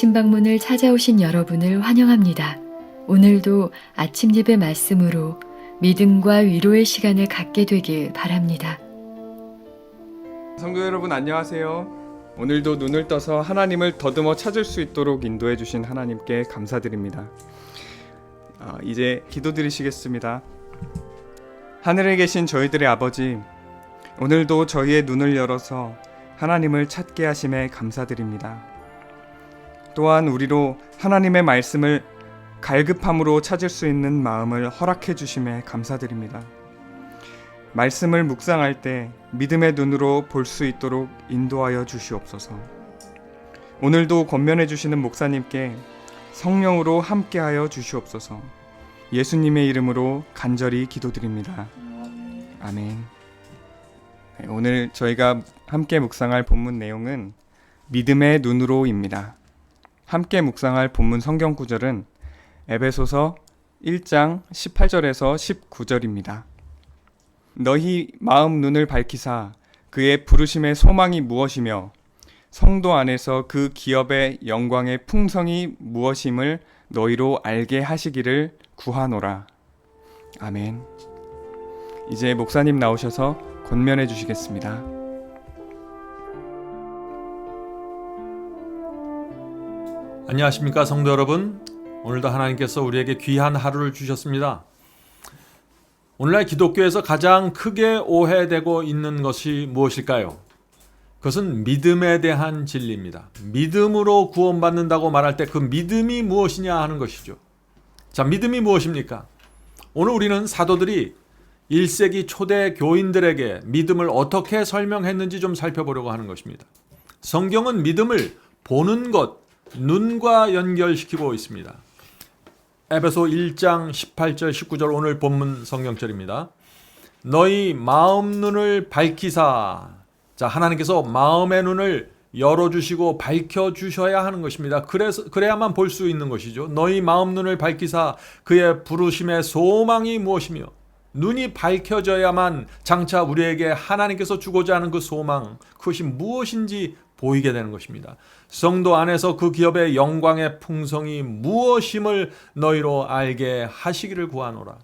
아침 방문을 찾아오신 여러분을 환영합니다. 오늘도 아침 예배 말씀으로 믿음과 위로의 시간을 갖게 되길 바랍니다. 성도 여러분 안녕하세요. 오늘도 눈을 떠서 하나님을 더듬어 찾을 수 있도록 인도해 주신 하나님께 감사드립니다. 이제 기도드리시겠습니다. 하늘에 계신 저희들의 아버지, 오늘도 저희의 눈을 열어서 하나님을 찾게 하심에 감사드립니다. 또한 우리로 하나님의 말씀을 갈급함으로 찾을 수 있는 마음을 허락해 주심에 감사드립니다. 말씀을 묵상할 때 믿음의 눈으로 볼 수 있도록 인도하여 주시옵소서. 오늘도 권면해 주시는 목사님께 성령으로 함께하여 주시옵소서. 예수님의 이름으로 간절히 기도드립니다. 아멘. 오늘 저희가 함께 묵상할 본문 내용은 믿음의 눈으로입니다. 함께 묵상할 본문 성경 구절은 에베소서 1장 18절에서 19절입니다. 너희 마음 눈을 밝히사 그의 부르심의 소망이 무엇이며 성도 안에서 그 기업의 영광의 풍성이 무엇임을 너희로 알게 하시기를 구하노라. 아멘. 이제 목사님 나오셔서 권면해 주시겠습니다. 안녕하십니까 성도 여러분. 오늘도 하나님께서 우리에게 귀한 하루를 주셨습니다. 오늘날 기독교에서 가장 크게 오해되고 있는 것이 무엇일까요? 그것은 믿음에 대한 진리입니다. 믿음으로 구원받는다고 말할 때 그 믿음이 무엇이냐 하는 것이죠. 자, 믿음이 무엇입니까? 오늘 우리는 사도들이 1세기 초대 교인들에게 믿음을 어떻게 설명했는지 좀 살펴보려고 하는 것입니다. 성경은 믿음을 보는 것, 눈과 연결시키고 있습니다. 에베소 1장 18절 19절 오늘 본문 성경절입니다. 너희 마음 눈을 밝히사. 자, 하나님께서 마음의 눈을 열어주시고 밝혀주셔야 하는 것입니다. 그래야만 볼 수 있는 것이죠. 너희 마음 눈을 밝히사 그의 부르심의 소망이 무엇이며, 눈이 밝혀져야만 장차 우리에게 하나님께서 주고자 하는 그 소망, 그것이 무엇인지 보이게 되는 것입니다. 성도 안에서 그 기업의 영광의 풍성이 무엇임을 너희로 알게 하시기를 구하노라.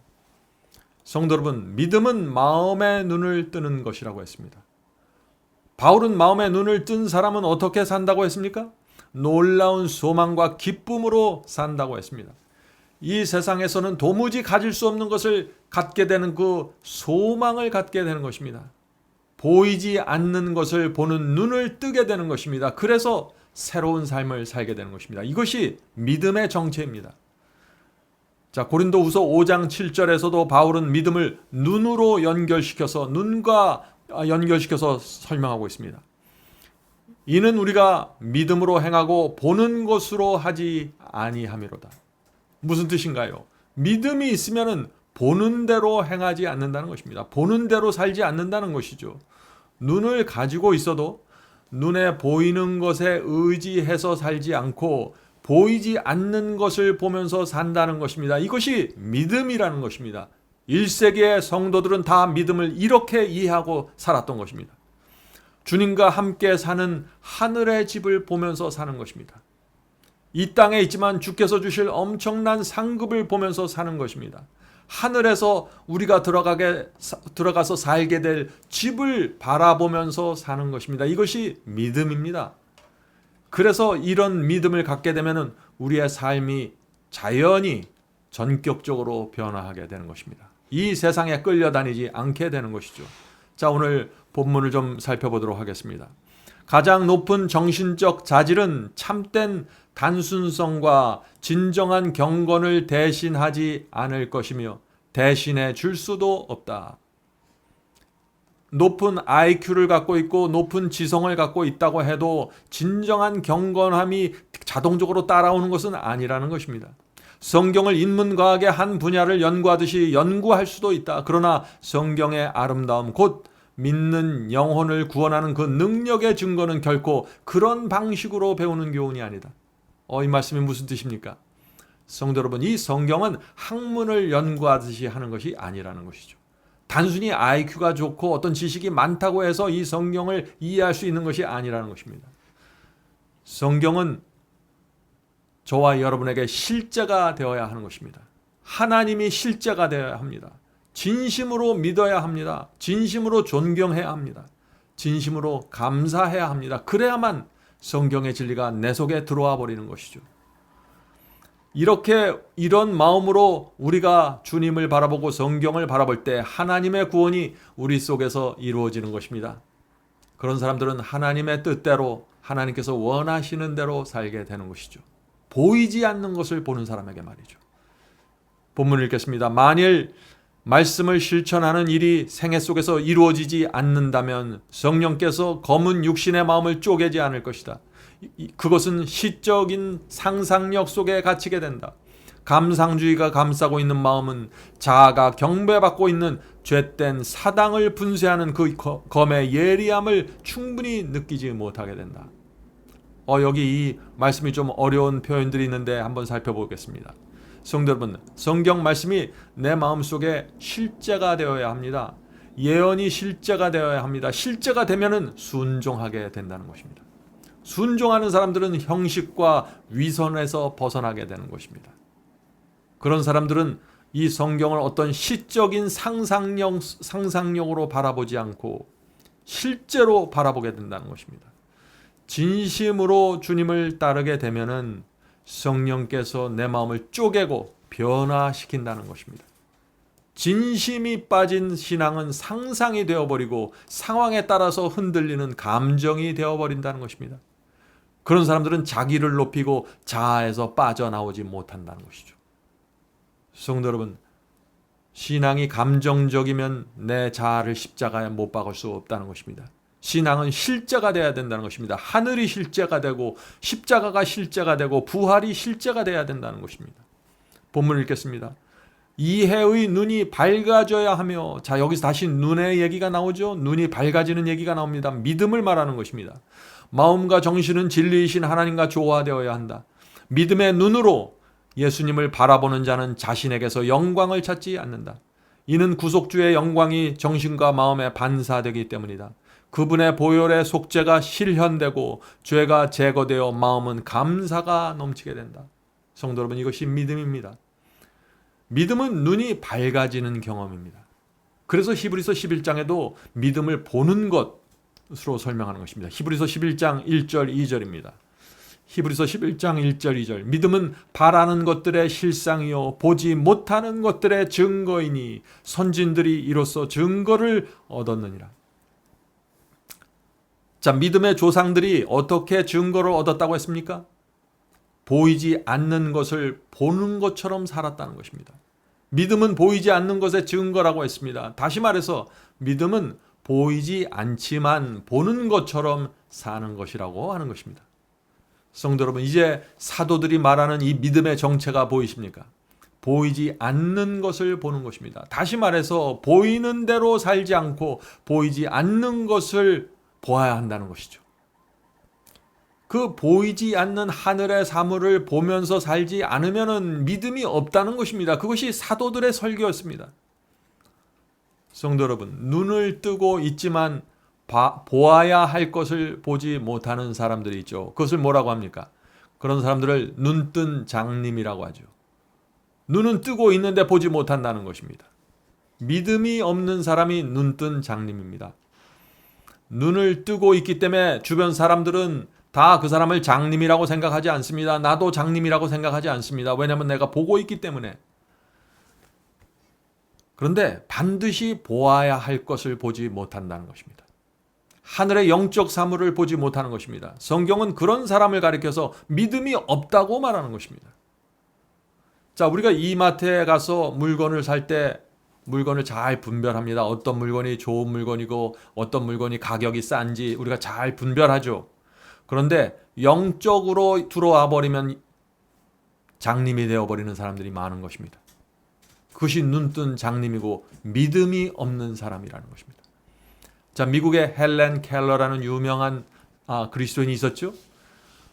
성도 여러분, 믿음은 마음의 눈을 뜨는 것이라고 했습니다. 바울은 마음의 눈을 뜬 사람은 어떻게 산다고 했습니까? 놀라운 소망과 기쁨으로 산다고 했습니다. 이 세상에서는 도무지 가질 수 없는 것을 갖게 되는 그 소망을 갖게 되는 것입니다. 보이지 않는 것을 보는 눈을 뜨게 되는 것입니다. 그래서 새로운 삶을 살게 되는 것입니다. 이것이 믿음의 정체입니다. 자, 고린도후서 5장 7절에서도 바울은 믿음을 눈으로 연결시켜서 눈과 연결시켜서 설명하고 있습니다. 이는 우리가 믿음으로 행하고 보는 것으로 하지 아니함이로다. 무슨 뜻인가요? 믿음이 있으면은 보는 대로 행하지 않는다는 것입니다. 보는 대로 살지 않는다는 것이죠. 눈을 가지고 있어도 눈에 보이는 것에 의지해서 살지 않고 보이지 않는 것을 보면서 산다는 것입니다. 이것이 믿음이라는 것입니다. 1세기의 성도들은 다 믿음을 이렇게 이해하고 살았던 것입니다. 주님과 함께 사는 하늘의 집을 보면서 사는 것입니다. 이 땅에 있지만 주께서 주실 엄청난 상급을 보면서 사는 것입니다. 하늘에서 우리가 들어가서 살게 될 집을 바라보면서 사는 것입니다. 이것이 믿음입니다. 그래서 이런 믿음을 갖게 되면 우리의 삶이 자연히 전격적으로 변화하게 되는 것입니다. 이 세상에 끌려다니지 않게 되는 것이죠. 자, 오늘 본문을 좀 살펴보도록 하겠습니다. 가장 높은 정신적 자질은 참된 단순성과 진정한 경건을 대신하지 않을 것이며 대신해 줄 수도 없다. 높은 IQ를 갖고 있고 높은 지성을 갖고 있다고 해도 진정한 경건함이 자동적으로 따라오는 것은 아니라는 것입니다. 성경을 인문과학의 한 분야를 연구하듯이 연구할 수도 있다. 그러나 성경의 아름다움, 곧 믿는 영혼을 구원하는 그 능력의 증거는 결코 그런 방식으로 배우는 교훈이 아니다. 이 말씀이 무슨 뜻입니까? 성도 여러분, 이 성경은 학문을 연구하듯이 하는 것이 아니라는 것이죠. 단순히 IQ가 좋고 어떤 지식이 많다고 해서 이 성경을 이해할 수 있는 것이 아니라는 것입니다. 성경은 저와 여러분에게 실제가 되어야 하는 것입니다. 하나님이 실제가 되어야 합니다. 진심으로 믿어야 합니다. 진심으로 존경해야 합니다. 진심으로 감사해야 합니다. 그래야만 성경의 진리가 내 속에 들어와 버리는 것이죠. 이런 마음으로 우리가 주님을 바라보고 성경을 바라볼 때 하나님의 구원이 우리 속에서 이루어지는 것입니다. 그런 사람들은 하나님의 뜻대로 하나님께서 원하시는 대로 살게 되는 것이죠. 보이지 않는 것을 보는 사람에게 말이죠. 본문을 읽겠습니다. 만일 말씀을 실천하는 일이 생애 속에서 이루어지지 않는다면 성령께서 검은 육신의 마음을 쪼개지 않을 것이다. 그것은 시적인 상상력 속에 갇히게 된다. 감상주의가 감싸고 있는 마음은 자아가 경배받고 있는 죄된 사당을 분쇄하는 그 검의 예리함을 충분히 느끼지 못하게 된다. 여기 이 말씀이 좀 어려운 표현들이 있는데 한번 살펴보겠습니다. 성도 여러분, 성경 말씀이 내 마음속에 실제가 되어야 합니다. 예언이 실제가 되어야 합니다. 실제가 되면은 순종하게 된다는 것입니다. 순종하는 사람들은 형식과 위선에서 벗어나게 되는 것입니다. 그런 사람들은 이 성경을 어떤 시적인 상상력으로 바라보지 않고 실제로 바라보게 된다는 것입니다. 진심으로 주님을 따르게 되면은 성령께서 내 마음을 쪼개고 변화시킨다는 것입니다. 진심이 빠진 신앙은 상상이 되어버리고 상황에 따라서 흔들리는 감정이 되어버린다는 것입니다. 그런 사람들은 자기를 높이고 자아에서 빠져나오지 못한다는 것이죠. 성도 여러분, 신앙이 감정적이면 내 자아를 십자가에 못 박을 수 없다는 것입니다. 신앙은 실제가 되어야 된다는 것입니다. 하늘이 실제가 되고 십자가가 실제가 되고 부활이 실제가 되어야 된다는 것입니다. 본문을 읽겠습니다. 이해의 눈이 밝아져야 하며, 자, 여기서 다시 눈의 얘기가 나오죠. 눈이 밝아지는 얘기가 나옵니다. 믿음을 말하는 것입니다. 마음과 정신은 진리이신 하나님과 조화되어야 한다. 믿음의 눈으로 예수님을 바라보는 자는 자신에게서 영광을 찾지 않는다. 이는 구속주의 영광이 정신과 마음에 반사되기 때문이다. 그분의 보혈의 속죄가 실현되고 죄가 제거되어 마음은 감사가 넘치게 된다. 성도 여러분, 이것이 믿음입니다. 믿음은 눈이 밝아지는 경험입니다. 그래서 히브리서 11장에도 믿음을 보는 것으로 설명하는 것입니다. 히브리서 11장 1절 2절입니다. 히브리서 11장 1절 2절. 믿음은 바라는 것들의 실상이요 보지 못하는 것들의 증거이니 선진들이 이로써 증거를 얻었느니라. 자, 믿음의 조상들이 어떻게 증거를 얻었다고 했습니까? 보이지 않는 것을 보는 것처럼 살았다는 것입니다. 믿음은 보이지 않는 것의 증거라고 했습니다. 다시 말해서 믿음은 보이지 않지만 보는 것처럼 사는 것이라고 하는 것입니다. 성도 여러분, 이제 사도들이 말하는 이 믿음의 정체가 보이십니까? 보이지 않는 것을 보는 것입니다. 다시 말해서 보이는 대로 살지 않고 보이지 않는 것을 보아야 한다는 것이죠. 그 보이지 않는 하늘의 사물을 보면서 살지 않으면 믿음이 없다는 것입니다. 그것이 사도들의 설교였습니다. 성도 여러분, 눈을 뜨고 있지만 보아야 할 것을 보지 못하는 사람들이 있죠. 그것을 뭐라고 합니까? 그런 사람들을 눈뜬 장님이라고 하죠. 눈은 뜨고 있는데 보지 못한다는 것입니다. 믿음이 없는 사람이 눈뜬 장님입니다. 눈을 뜨고 있기 때문에 주변 사람들은 다 그 사람을 장님이라고 생각하지 않습니다. 나도 장님이라고 생각하지 않습니다. 왜냐하면 내가 보고 있기 때문에. 그런데 반드시 보아야 할 것을 보지 못한다는 것입니다. 하늘의 영적 사물을 보지 못하는 것입니다. 성경은 그런 사람을 가리켜서 믿음이 없다고 말하는 것입니다. 자, 우리가 이마트에 가서 물건을 살 때 물건을 잘 분별합니다. 어떤 물건이 좋은 물건이고 어떤 물건이 가격이 싼지 우리가 잘 분별하죠. 그런데 영적으로 들어와 버리면 장님이 되어버리는 사람들이 많은 것입니다. 그것이 눈뜬 장님이고 믿음이 없는 사람이라는 것입니다. 자, 미국의 헬렌 켈러라는 유명한 그리스도인이 있었죠.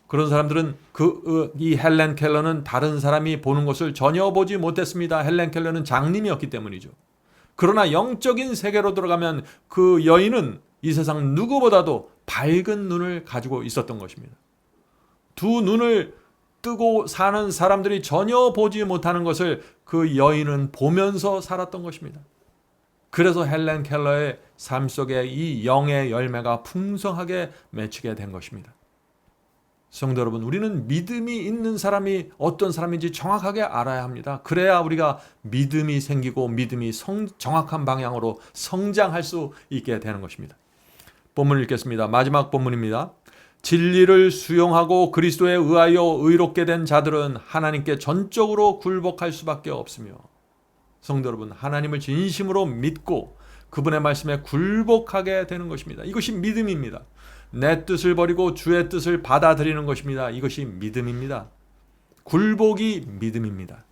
그런 사람들은 이 헬렌 켈러는 다른 사람이 보는 것을 전혀 보지 못했습니다. 헬렌 켈러는 장님이었기 때문이죠. 그러나 영적인 세계로 들어가면 그 여인은 이 세상 누구보다도 밝은 눈을 가지고 있었던 것입니다. 두 눈을 뜨고 사는 사람들이 전혀 보지 못하는 것을 그 여인은 보면서 살았던 것입니다. 그래서 헬렌 켈러의 삶 속에 이 영의 열매가 풍성하게 맺히게 된 것입니다. 성도 여러분, 우리는 믿음이 있는 사람이 어떤 사람인지 정확하게 알아야 합니다. 그래야 우리가 믿음이 생기고 믿음이 정확한 방향으로 성장할 수 있게 되는 것입니다. 본문을 읽겠습니다. 마지막 본문입니다. 진리를 수용하고 그리스도에 의하여 의롭게 된 자들은 하나님께 전적으로 굴복할 수밖에 없으며, 성도 여러분, 하나님을 진심으로 믿고 그분의 말씀에 굴복하게 되는 것입니다. 이것이 믿음입니다. 내 뜻을 버리고 주의 뜻을 받아들이는 것입니다. 이것이 믿음입니다. 굴복이 믿음입니다.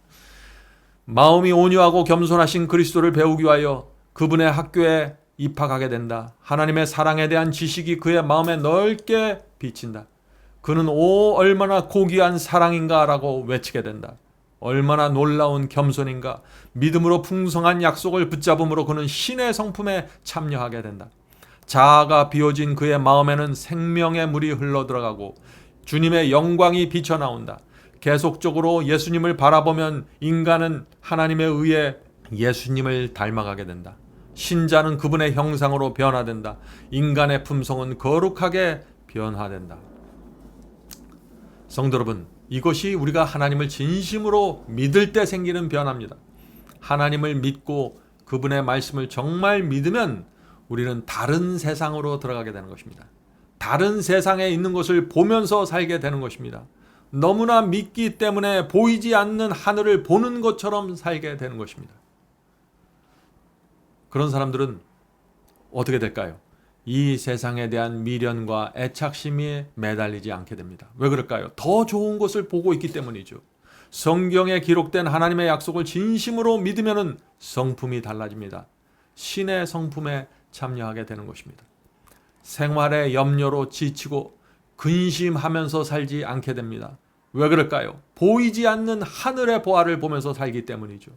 마음이 온유하고 겸손하신 그리스도를 배우기 위하여 그분의 학교에 입학하게 된다. 하나님의 사랑에 대한 지식이 그의 마음에 넓게 비친다. 그는 얼마나 고귀한 사랑인가 라고 외치게 된다. 얼마나 놀라운 겸손인가. 믿음으로 풍성한 약속을 붙잡음으로 그는 신의 성품에 참여하게 된다. 자아가 비워진 그의 마음에는 생명의 물이 흘러들어가고 주님의 영광이 비쳐나온다. 계속적으로 예수님을 바라보면 인간은 하나님에 의해 예수님을 닮아가게 된다. 신자는 그분의 형상으로 변화된다. 인간의 품성은 거룩하게 변화된다. 성도 여러분, 이것이 우리가 하나님을 진심으로 믿을 때 생기는 변화입니다. 하나님을 믿고 그분의 말씀을 정말 믿으면 우리는 다른 세상으로 들어가게 되는 것입니다. 다른 세상에 있는 것을 보면서 살게 되는 것입니다. 너무나 믿기 때문에 보이지 않는 하늘을 보는 것처럼 살게 되는 것입니다. 그런 사람들은 어떻게 될까요? 이 세상에 대한 미련과 애착심에 매달리지 않게 됩니다. 왜 그럴까요? 더 좋은 것을 보고 있기 때문이죠. 성경에 기록된 하나님의 약속을 진심으로 믿으면 성품이 달라집니다. 신의 성품에 참여하게 되는 것입니다. 생활의 염려로 지치고 근심하면서 살지 않게 됩니다. 왜 그럴까요? 보이지 않는 하늘의 보화를 보면서 살기 때문이죠.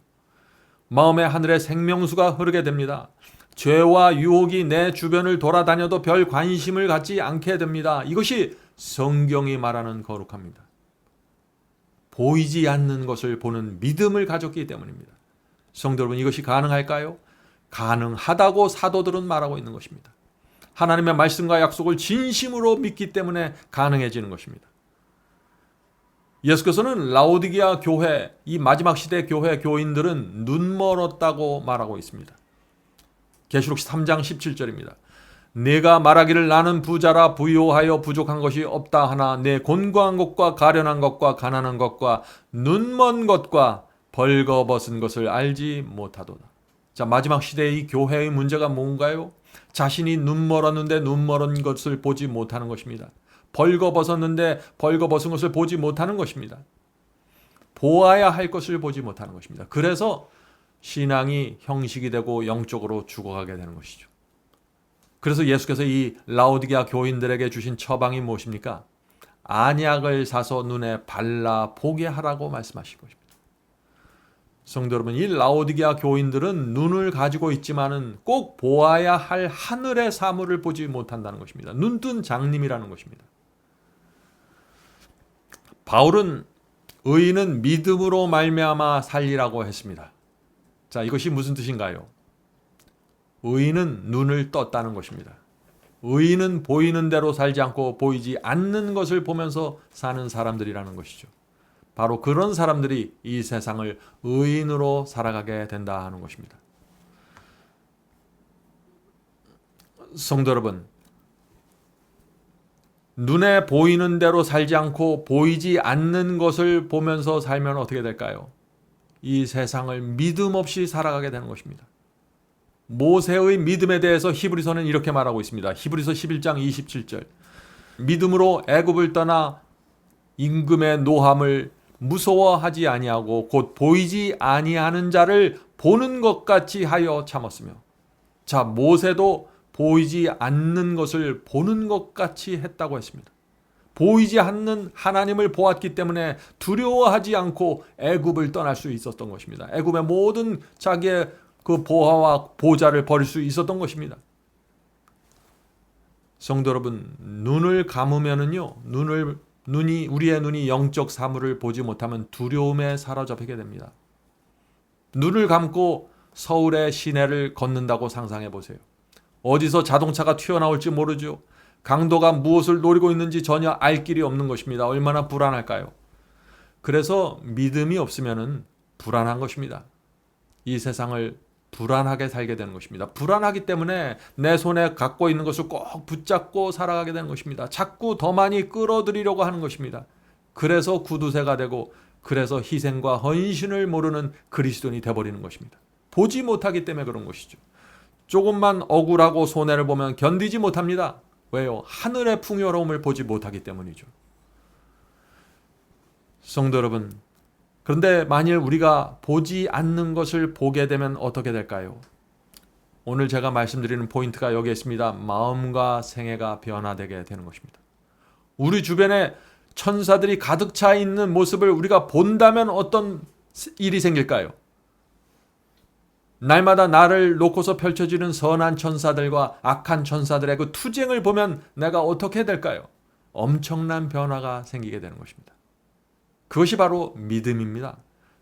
마음의 하늘에 생명수가 흐르게 됩니다. 죄와 유혹이 내 주변을 돌아다녀도 별 관심을 갖지 않게 됩니다. 이것이 성경이 말하는 거룩함입니다. 보이지 않는 것을 보는 믿음을 가졌기 때문입니다. 성도 여러분, 이것이 가능할까요? 가능하다고 사도들은 말하고 있는 것입니다. 하나님의 말씀과 약속을 진심으로 믿기 때문에 가능해지는 것입니다. 예수께서는 라오디게아 교회, 이 마지막 시대 교회 교인들은 눈멀었다고 말하고 있습니다. 계시록 3장 17절입니다. 내가 말하기를 나는 부자라 부유하여 부족한 것이 없다 하나 내 곤고한 것과 가련한 것과 가난한 것과 눈먼 것과 벌거벗은 것을 알지 못하도다. 자, 마지막 시대의 이 교회의 문제가 뭔가요? 자신이 눈멀었는데 눈멀은 것을 보지 못하는 것입니다. 벌거벗었는데 벌거벗은 것을 보지 못하는 것입니다. 보아야 할 것을 보지 못하는 것입니다. 그래서 신앙이 형식이 되고 영적으로 죽어가게 되는 것이죠. 그래서 예수께서 이 라오디게아 교인들에게 주신 처방이 무엇입니까? 안약을 사서 눈에 발라 보게 하라고 말씀하신 것입니다. 성도 여러분, 이 라오디게아 교인들은 눈을 가지고 있지만은 꼭 보아야 할 하늘의 사물을 보지 못한다는 것입니다. 눈뜬 장님이라는 것입니다. 바울은 의인은 믿음으로 말미암아 살리라고 했습니다. 자, 이것이 무슨 뜻인가요? 의인은 눈을 떴다는 것입니다. 의인은 보이는 대로 살지 않고 보이지 않는 것을 보면서 사는 사람들이라는 것이죠. 바로 그런 사람들이 이 세상을 의인으로 살아가게 된다 하는 것입니다. 성도 여러분, 눈에 보이는 대로 살지 않고 보이지 않는 것을 보면서 살면 어떻게 될까요? 이 세상을 믿음 없이 살아가게 되는 것입니다. 모세의 믿음에 대해서 히브리서는 이렇게 말하고 있습니다. 히브리서 11장 27절. 믿음으로 애굽을 떠나 임금의 노함을 무서워하지 아니하고 곧 보이지 아니하는 자를 보는 것 같이 하여 참았으며. 자, 모세도 보이지 않는 것을 보는 것 같이 했다고 했습니다. 보이지 않는 하나님을 보았기 때문에 두려워하지 않고 애굽을 떠날 수 있었던 것입니다. 애굽의 모든 자기의 그 보화와 보좌를 버릴 수 있었던 것입니다. 성도 여러분, 눈을 감으면은요, 우리의 눈이 영적 사물을 보지 못하면 두려움에 사로잡히게 됩니다. 눈을 감고 서울의 시내를 걷는다고 상상해 보세요. 어디서 자동차가 튀어나올지 모르죠. 강도가 무엇을 노리고 있는지 전혀 알 길이 없는 것입니다. 얼마나 불안할까요? 그래서 믿음이 없으면 불안한 것입니다. 이 세상을 불안하게 살게 되는 것입니다. 불안하기 때문에 내 손에 갖고 있는 것을 꼭 붙잡고 살아가게 되는 것입니다. 자꾸 더 많이 끌어들이려고 하는 것입니다. 그래서 구두쇠가 되고, 그래서 희생과 헌신을 모르는 그리스도인이 되어버리는 것입니다. 보지 못하기 때문에 그런 것이죠. 조금만 억울하고 손해를 보면 견디지 못합니다. 왜요? 하늘의 풍요로움을 보지 못하기 때문이죠. 성도 여러분, 그런데 만일 우리가 보지 않는 것을 보게 되면 어떻게 될까요? 오늘 제가 말씀드리는 포인트가 여기에 있습니다. 마음과 생애가 변화되게 되는 것입니다. 우리 주변에 천사들이 가득 차 있는 모습을 우리가 본다면 어떤 일이 생길까요? 날마다 나를 놓고서 펼쳐지는 선한 천사들과 악한 천사들의 그 투쟁을 보면 내가 어떻게 될까요? 엄청난 변화가 생기게 되는 것입니다. 그것이 바로 믿음입니다.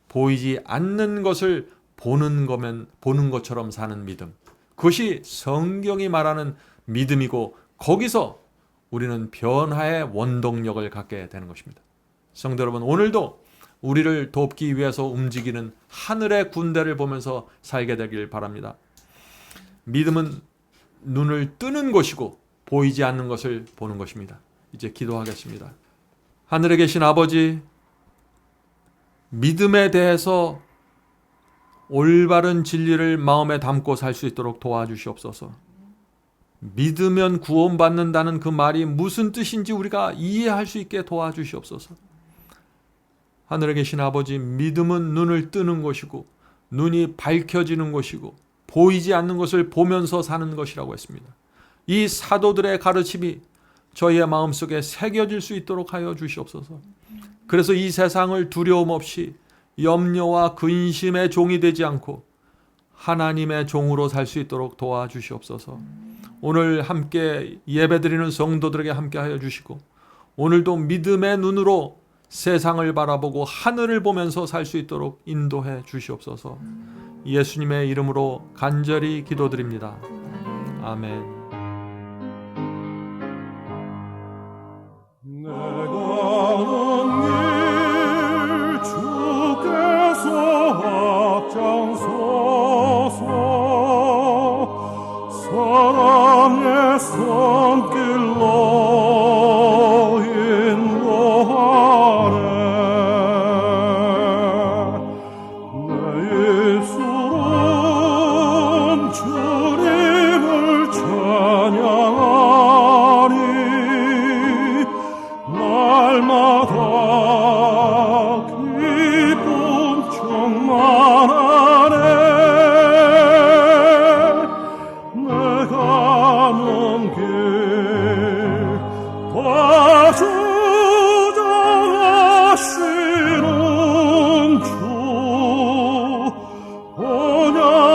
보이지 않는 것을 보는 것처럼 사는 믿음. 그것이 성경이 말하는 믿음이고, 거기서 우리는 변화의 원동력을 갖게 되는 것입니다. 성도 여러분, 오늘도 우리를 돕기 위해서 움직이는 하늘의 군대를 보면서 살게 되길 바랍니다. 믿음은 눈을 뜨는 것이고 보이지 않는 것을 보는 것입니다. 이제 기도하겠습니다. 하늘에 계신 아버지, 믿음에 대해서 올바른 진리를 마음에 담고 살 수 있도록 도와주시옵소서. 믿으면 구원받는다는 그 말이 무슨 뜻인지 우리가 이해할 수 있게 도와주시옵소서. 하늘에 계신 아버지, 믿음은 눈을 뜨는 것이고 눈이 밝혀지는 것이고 보이지 않는 것을 보면서 사는 것이라고 했습니다. 이 사도들의 가르침이 저희의 마음속에 새겨질 수 있도록 하여 주시옵소서. 그래서 이 세상을 두려움 없이 염려와 근심의 종이 되지 않고 하나님의 종으로 살 수 있도록 도와주시옵소서. 오늘 함께 예배드리는 성도들에게 함께 하여 주시고, 오늘도 믿음의 눈으로 세상을 바라보고 하늘을 보면서 살 수 있도록 인도해 주시옵소서. 예수님의 이름으로 간절히 기도드립니다. 아멘. 사랑의 손길로 인도하네. 내 입술은 주님을 찬양하니 날마다 기쁨 충만하네. 가는 길 다 주장하시는 주 언약으로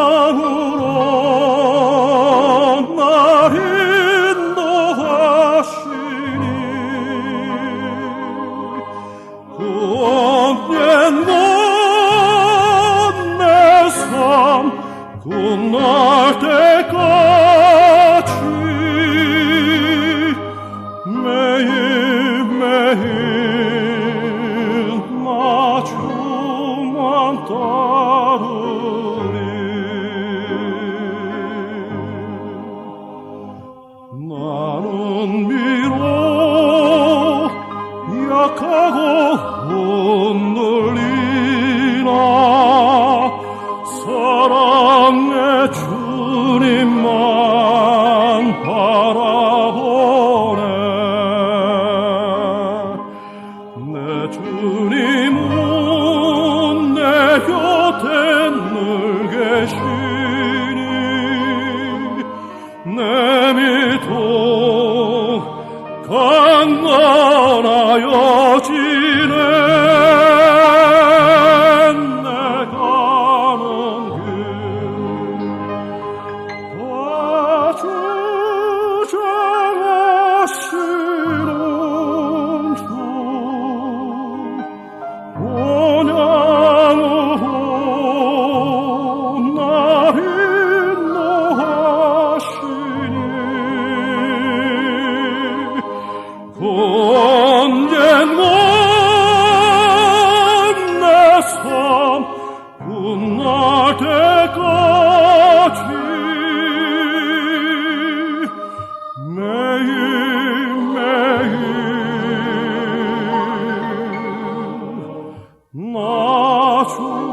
날 인도하시니 그 언젠가 내 삶 끝날 때까지 매일매일 나 주만 따르리. 나는 비록 약하고 흔들리나 사랑의 주님만 바라보네. 내 주님은 내 곁에 늘 계시니 내 믿음 강건하여지네. 내 가는 길 다 주